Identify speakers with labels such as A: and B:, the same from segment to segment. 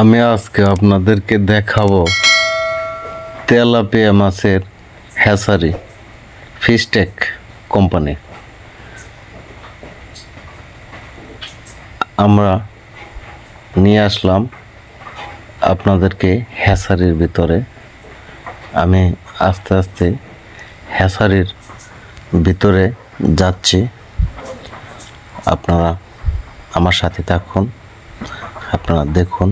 A: আমি আজকে আপনাদেরকে দেখাবো তেলাপিয়া মাছের হ্যাচারি ফিশটেক কোম্পানি। আমরা নিয়ে আসলাম আপনাদেরকে হ্যাচারির ভিতরে। আমি আস্তে আস্তে হ্যাচারির ভিতরে যাচ্ছি, আপনারা আমার সাথে থাকুন। আপনারা দেখুন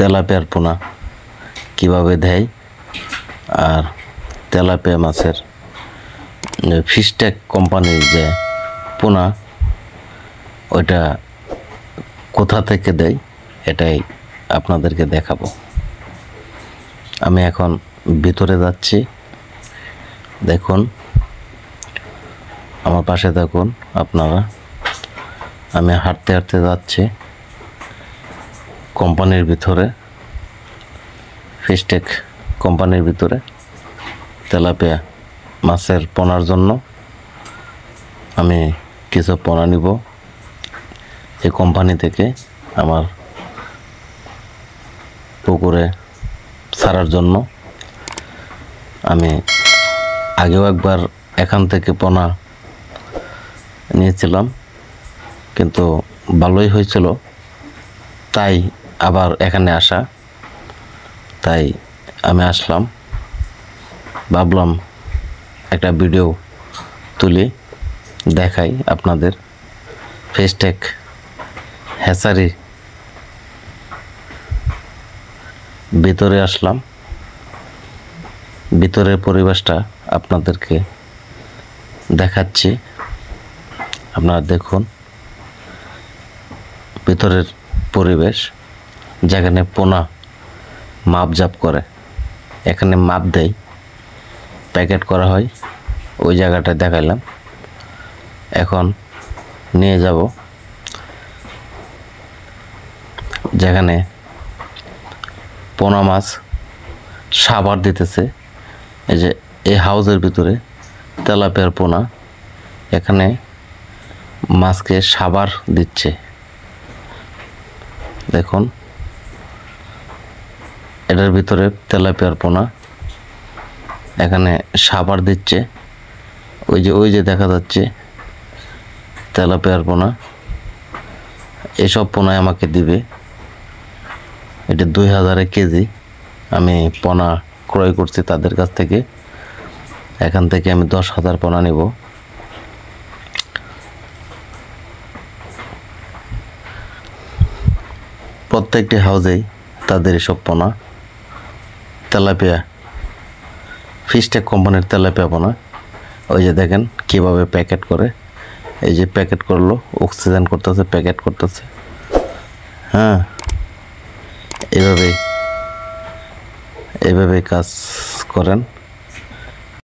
A: তেলাপিয়ার পোনা কীভাবে দেয়, আর তেলাপিয়া মাছের ফিশটেক কোম্পানির যে পোনা ওইটা কোথা থেকে দেয় এটাই আপনাদেরকে দেখাবো। আমি এখন ভিতরে যাচ্ছি, দেখুন আমার পাশে থাকুন আপনারা। আমি হাঁটতে হাঁটতে যাচ্ছি কোম্পানির ভিতরে, ফিশটেক কোম্পানির ভিতরে তেলাপিয়া মাছের পোনার জন্য আমি কিছু পোনা নিব এই কোম্পানি থেকে আমার পুকুরে ছাড়ার জন্য। আমি আগেও একবার এখান থেকে পোনা নিয়েছিলাম, কিন্তু ভালোই হয়েছিল, তাই আবার এখানে আসা। তাই আমি আসলাম, ভাবলাম একটা ভিডিও তুলি দেখাই আপনাদের। ফিশটেক হ্যাচারি ভিতরে আসলাম, ভিতরের পরিবেশটা আপনাদেরকে দেখাচ্ছি। আপনারা দেখুন ভিতরের পরিবেশ, যেখানে পোনা মাপজাপ করে, এখানে মাপ দেয়, প্যাকেট করা হয়, ওই জায়গাটা দেখাইলাম। এখন নিয়ে যাব যেখানে পোনা মাছ সাবার দিতেছে। এই যে এই হাউজের ভিতরে তেলাপিয়ার পোনা, এখানে মাছকে সাবার দিচ্ছে। দেখুন এটার ভিতরে তেলাপিয়ার পোনা, এখানে সাবার দিচ্ছে। ওই যে দেখা যাচ্ছে তেলাপিয়ার পোনা। এসব পোনায় আমাকে দিবে, এটা 2000 কেজি। আমি পোনা ক্রয় করছি তাদের কাছ থেকে। এখান থেকে আমি 10,000 পোনা নিব। প্রত্যেকটি হাউজেই তাদের এসব পোনা তেলাপিয়া ফিশটেক কোম্পানির তেলাপিয়া পোনা। ওই যে দেখেন কীভাবে প্যাকেট করে, এই যে প্যাকেট করলো, অক্সিজেন করতেছে, প্যাকেট করতেছে। হ্যাঁ, এইভাবেই কাজ করেন।